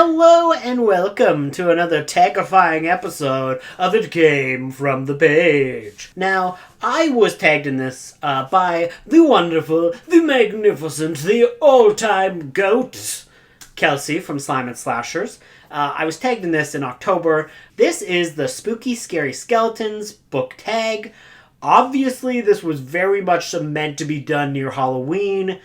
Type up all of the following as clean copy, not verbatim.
Hello and welcome to another terrifying episode of It Came From the Page. Now, I was tagged in this by the wonderful, the magnificent, the all-time GOAT, Kelsey from Slime and Slashers. I was tagged in this in October. This is the Spooky Scary Skeletons book tag. Obviously, this was very much meant to be done near Halloween.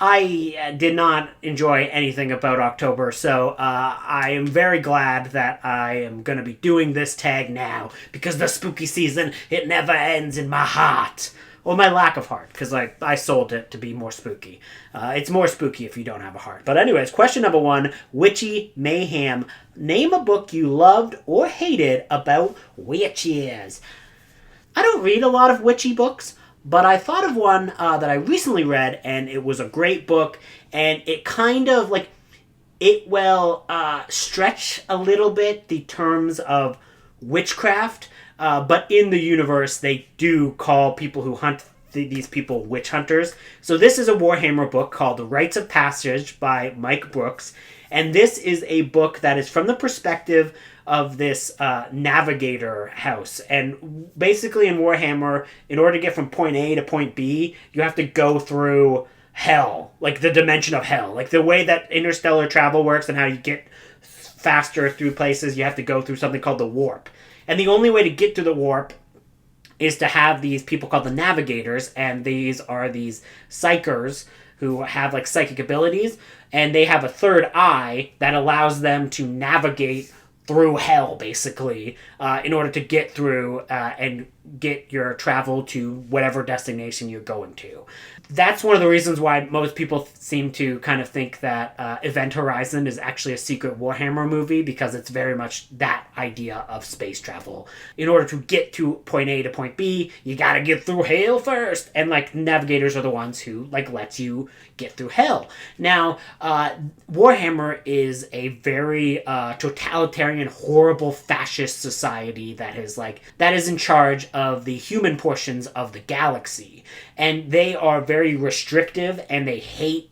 I did not enjoy anything about October, so I am very glad that I am going to be doing this tag now, because the spooky season, it never ends in my heart. Or my lack of heart, because I sold it to be more spooky. It's more spooky if you don't have a heart. But anyways, question number 1, Witchy Mayhem. Name a book you loved or hated about witches. I don't read a lot of witchy books, but I thought of one that I recently read, and it was a great book, and it kind of, it will stretch a little bit the terms of witchcraft, but in the universe, they do call people who hunt these people witch hunters. So this is a Warhammer book called The Rites of Passage by Mike Brooks, and this is a book that is from the perspective of this navigator house. And basically in Warhammer, in order to get from point A to point B, you have to go through hell, like the dimension of hell. Like the way that interstellar travel works and how you get faster through places, you have to go through something called the warp. And the only way to get through the warp is to have these people called the navigators, and these are these psychers who have psychic abilities, and they have a third eye that allows them to navigate through hell, basically, in order to get through and get your travel to whatever destination you're going to. That's one of the reasons why most people seem to kind of think that Event Horizon is actually a secret Warhammer movie, because it's very much that idea of space travel. In order to get to point A to point B, you gotta get through hell first, and navigators are the ones who lets you get through hell. Now, Warhammer is a very totalitarian, horrible, fascist society that is in charge of the human portions of the galaxy, and they are very restrictive, and they hate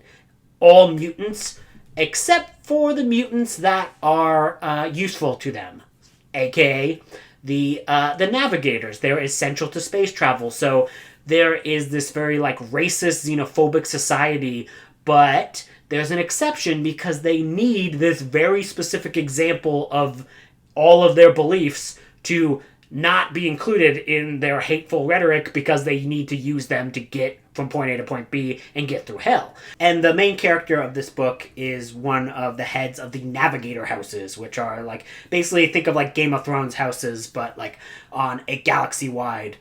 all mutants except for the mutants that are useful to them, aka the navigators. They're essential to space travel, so there is this very racist, xenophobic society, but there's an exception because they need this very specific example of all of their beliefs to not be included in their hateful rhetoric, because they need to use them to get from point A to point B and get through hell. And the main character of this book is one of the heads of the navigator houses, which are basically think of Game of Thrones houses, but on a galaxy-wide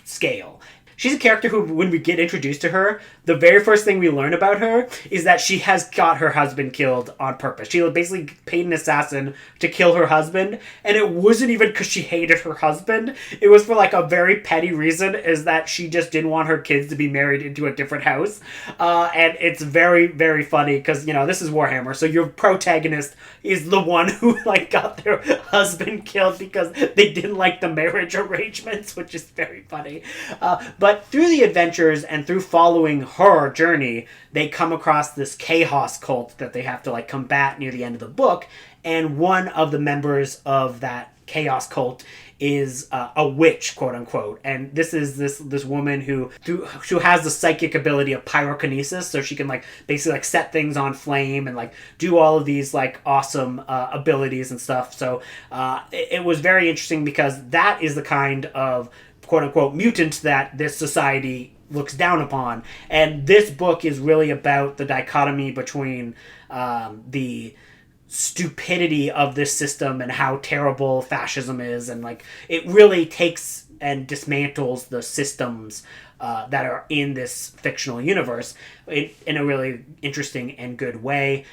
scale. She's a character who, when we get introduced to her, the very first thing we learn about her is that she has got her husband killed on purpose. She basically paid an assassin to kill her husband, and it wasn't even because she hated her husband. It was for a very petty reason, is that she just didn't want her kids to be married into a different house. And it's very, very funny because, this is Warhammer, so your protagonist is the one who got their husband killed because they didn't like the marriage arrangements, which is very funny. But through the adventures and through following her journey, they come across this chaos cult that they have to combat near the end of the book, and one of the members of that chaos cult is a witch, quote unquote, and this is this woman who has the psychic ability of pyrokinesis, so she can basically set things on flame and do all of these awesome abilities and stuff. So it was very interesting, because that is the kind of quote unquote mutant that this society looks down upon. And this book is really about the dichotomy between the stupidity of this system and how terrible fascism is, and it really takes and dismantles the systems that are in this fictional universe in a really interesting and good way,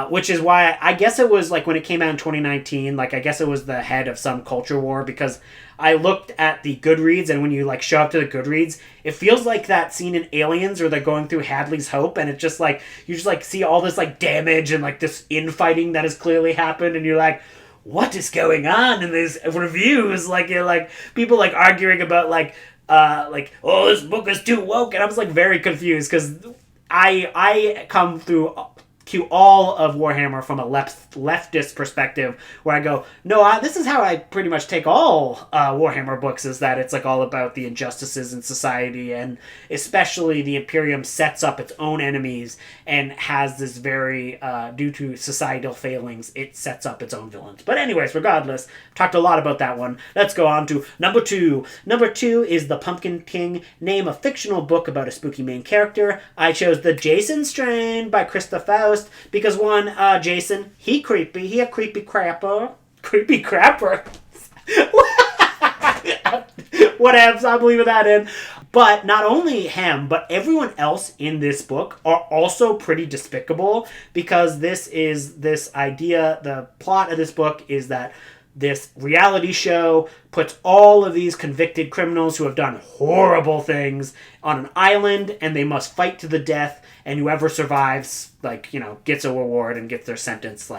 which is why I guess it was when it came out in 2019, I guess it was the head of some culture war, because I looked at the Goodreads, and when you show up to the Goodreads, it feels like that scene in Aliens where they're going through Hadley's Hope, and it's just you just see all this damage and this infighting that has clearly happened, and you're what is going on in these reviews? You're people arguing about oh, this book is too woke, and I was very confused, because I come through all of Warhammer from a leftist perspective, where I go, no, this is how I pretty much take all Warhammer books, is that it's like all about the injustices in society, and especially the Imperium sets up its own enemies and has this very, due to societal failings, it sets up its own villains. But anyways, regardless, talked a lot about that one. Let's go on to number 2. Number 2 is The Pumpkin King. Name a fictional book about a spooky main character. I chose The Jason Strain by Krista Faust, because one, Jason, he creepy. He a creepy crapper. Creepy crapper. Whatevs, I'm leaving that in. But not only him, but everyone else in this book are also pretty despicable, because this idea, the plot of this book is that this reality show puts all of these convicted criminals who have done horrible things on an island, and they must fight to the death, and whoever survives, gets a reward and gets their sentence,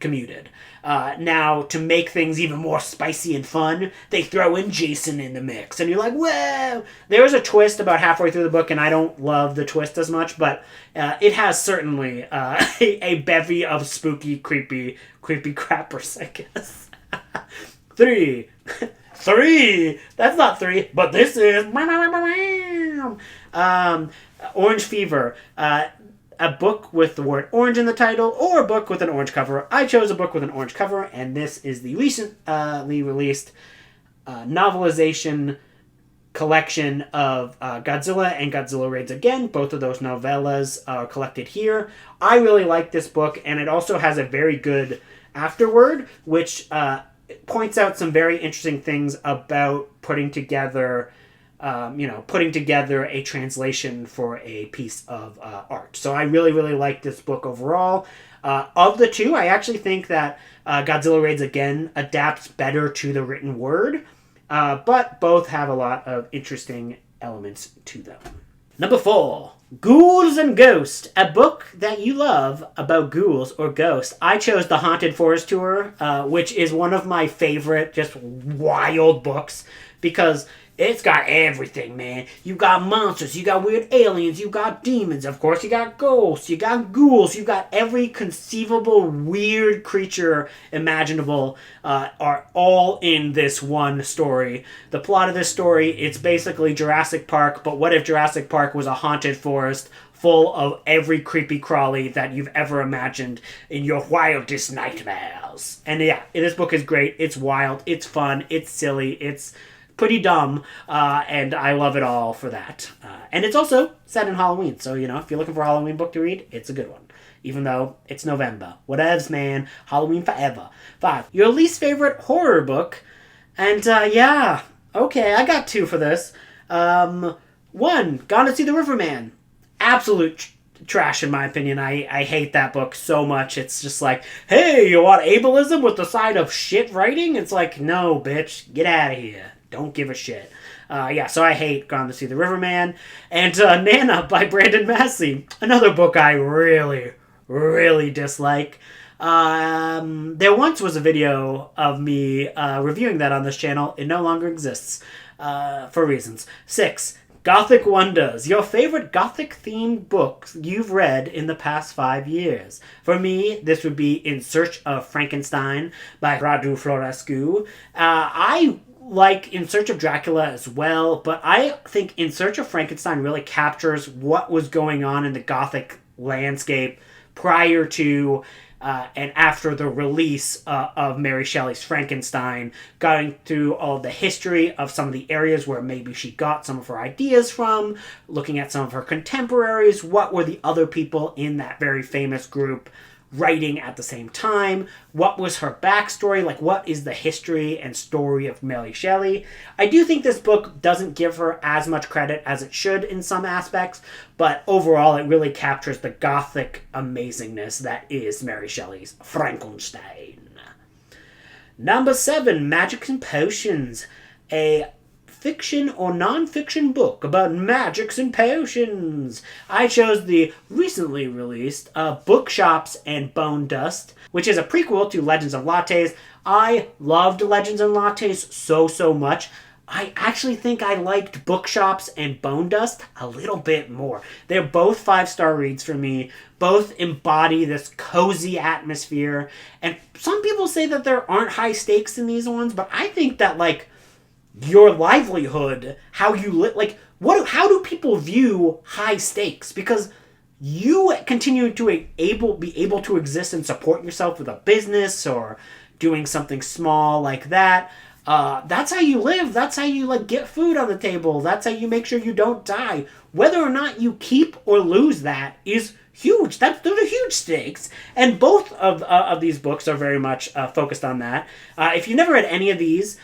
commuted. Now, to make things even more spicy and fun, they throw in Jason in the mix, and you're like, whoa! There is a twist about halfway through the book, and I don't love the twist as much, but it has certainly a bevy of spooky, creepy crappers, I guess. 3. 3! That's not 3, but this is... Orange Fever. A book with the word orange in the title, or a book with an orange cover. I chose a book with an orange cover, and this is the recently released novelization collection of Godzilla and Godzilla Raids Again. Both of those novellas are collected here. I really like this book, and it also has a very good afterword, which points out some very interesting things about putting together a translation for a piece of art. So I really, really like this book overall. Of the two, I actually think that Godzilla Raids Again adapts better to the written word, but both have a lot of interesting elements to them. Number 4, Ghouls and Ghosts, a book that you love about ghouls or ghosts. I chose The Haunted Forest Tour, which is one of my favorite, just wild books, because it's got everything, man. You got monsters, you got weird aliens, you got demons, of course, you got ghosts, you got ghouls, you got every conceivable weird creature imaginable are all in this one story. The plot of this story, it's basically Jurassic Park, but what if Jurassic Park was a haunted forest full of every creepy crawly that you've ever imagined in your wildest nightmares? And yeah, this book is great. It's wild, it's fun, it's silly, it's pretty dumb, and I love it all for that. And it's also set in Halloween, so, if you're looking for a Halloween book to read, it's a good one. Even though it's November. Whatevs, man. Halloween forever. 5. Your least favorite horror book. And, yeah. Okay, I got 2 for this. 1. Gone to See the Riverman. Absolute trash, in my opinion. I hate that book so much. It's just like, hey, you want ableism with the side of shit writing? It's like, no, bitch. Get out of here. Don't give a shit. So I hate Gone to See the Riverman. And Nana by Brandon Massey. Another book I really, really dislike. There once was a video of me reviewing that on this channel. It no longer exists for reasons. 6. Gothic Wonders. Your favorite Gothic-themed books you've read in the past 5 years. For me, this would be In Search of Frankenstein by Radu Florescu. I like In Search of Dracula as well, but I think In Search of Frankenstein really captures what was going on in the Gothic landscape prior to and after the release of Mary Shelley's Frankenstein, going through all the history of some of the areas where maybe she got some of her ideas from, looking at some of her contemporaries, what were the other people in that very famous group writing at the same time, what was her backstory, what is the history and story of Mary Shelley. I do think this book doesn't give her as much credit as it should in some aspects, but overall it really captures the Gothic amazingness that is Mary Shelley's Frankenstein. Number 7, Magics and Potions, a fiction or non-fiction book about magics and potions. I chose the recently released Bookshops and Bone Dust, which is a prequel to Legends of Lattes. I loved Legends of Lattes so much. I actually think I liked Bookshops and Bone Dust a little bit more. They're both 5-star reads for me. Both embody this cozy atmosphere. And some people say that there aren't high stakes in these ones, but I think that, like, your livelihood, how you live, like, how do people view high stakes? Because you continue to be able to exist and support yourself with a business or doing something small like that. That's how you live. That's how you, like, get food on the table. That's how you make sure you don't die. Whether or not you keep or lose that is huge. Those are huge stakes. And both of these books are very much focused on that. If you never read any of these,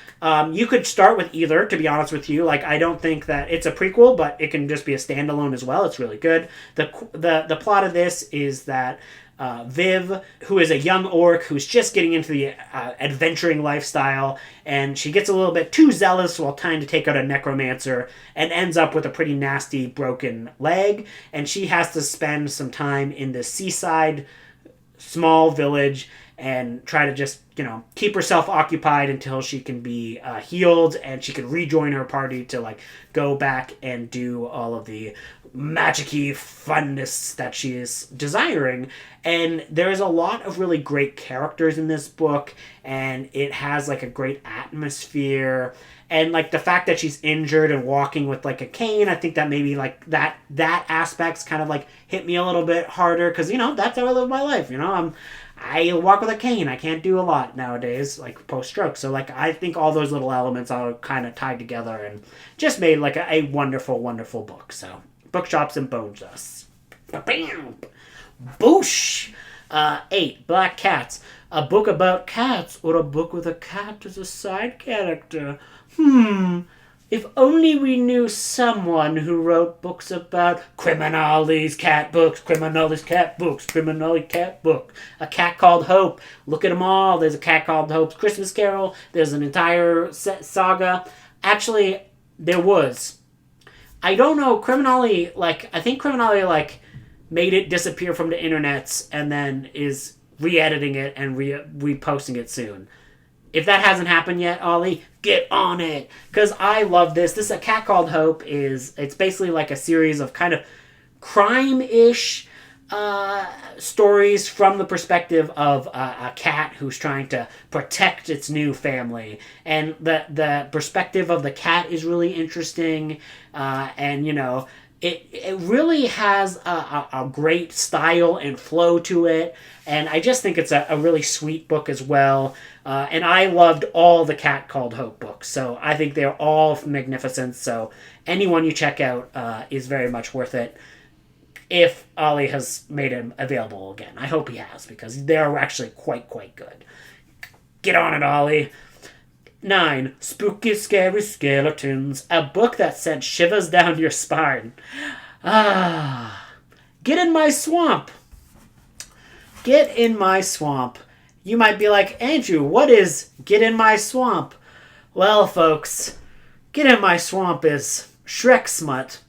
you could start with either, to be honest with you. Like, I don't think that it's a prequel, but it can just be a standalone as well. It's really good. The plot of this is that Viv, who is a young orc who's just getting into the adventuring lifestyle, and she gets a little bit too zealous while trying to take out a necromancer and ends up with a pretty nasty broken leg, and she has to spend some time in the seaside small village and try to just, keep herself occupied until she can be healed and she can rejoin her party to, like, go back and do all of the magic-y funness that she is desiring. And there's a lot of really great characters in this book, and it has, like, a great atmosphere. And, like, the fact that she's injured and walking with, like, a cane, I think that maybe, like, that aspect's kind of, like, hit me a little bit harder, because, that's how I live my life, I walk with a cane. I can't do a lot nowadays, like, post-stroke. So, like, I think all those little elements are kind of tied together and just made, like, a wonderful, wonderful book. So, Bookshops and Bone Dust. Bam! Boosh! 8, Black Cats. A book about cats, or a book with a cat as a side character. If only we knew someone who wrote books about Criminali's cat books, Criminali's cat books, Criminali cat book. A Cat Called Hope. Look at them all. There's a Cat Called Hope's Christmas Carol. There's an entire saga. Actually, there was. I don't know, I think Criminali, made it disappear from the internets and then is re-editing it and reposting it soon. If that hasn't happened yet, Ollie, get on it. Because I love this. This A Cat Called Hope it's basically like a series of kind of crime-ish stories from the perspective of a cat who's trying to protect its new family. And the perspective of the cat is really interesting. It really has a great style and flow to it. And I just think it's a really sweet book as well. And I loved all the Cat Called Hope books. So I think they're all magnificent. So anyone you check out is very much worth it. If Ollie has made him available again. I hope he has, because they're actually quite good. Get on it, Ollie. 9, Spooky Scary Skeletons. A book that sent shivers down your spine. Get in my swamp. Get in my swamp. You might be like, Andrew, what is Get in My Swamp? Well, folks, Get in My Swamp is Shrek smut.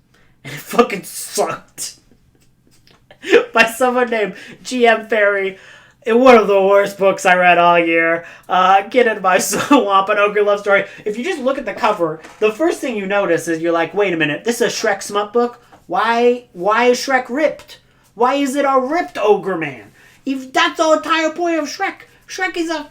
And it fucking sucked. By someone named GM Ferry. One of the worst books I read all year. Get in My Swamp, an ogre love story. If you just look at the cover, the first thing you notice is you're like, wait a minute, this is a Shrek smut book? Why is Shrek ripped? Why is it a ripped ogre man? If that's the entire point of Shrek. Shrek is a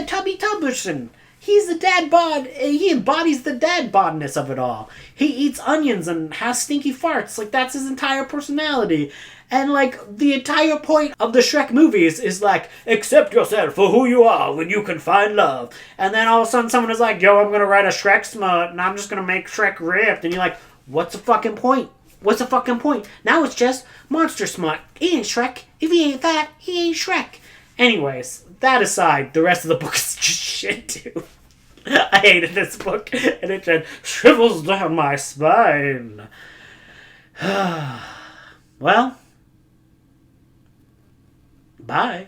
tubby tubberson. He's the dad bod. He embodies the dad bodness of it all. He eats onions and has stinky farts. Like, that's his entire personality. And, like, the entire point of the Shrek movies is, like, accept yourself for who you are when you can find love. And then all of a sudden someone is like, yo, I'm going to write a Shrek smut and I'm just going to make Shrek ripped. And you're like, what's the fucking point? What's the fucking point? Now it's just monster smut. He ain't Shrek. If he ain't that, he ain't Shrek. Anyways, that aside, the rest of the book is just shit, too. I hated this book, and it just shrivels down my spine. Well, bye.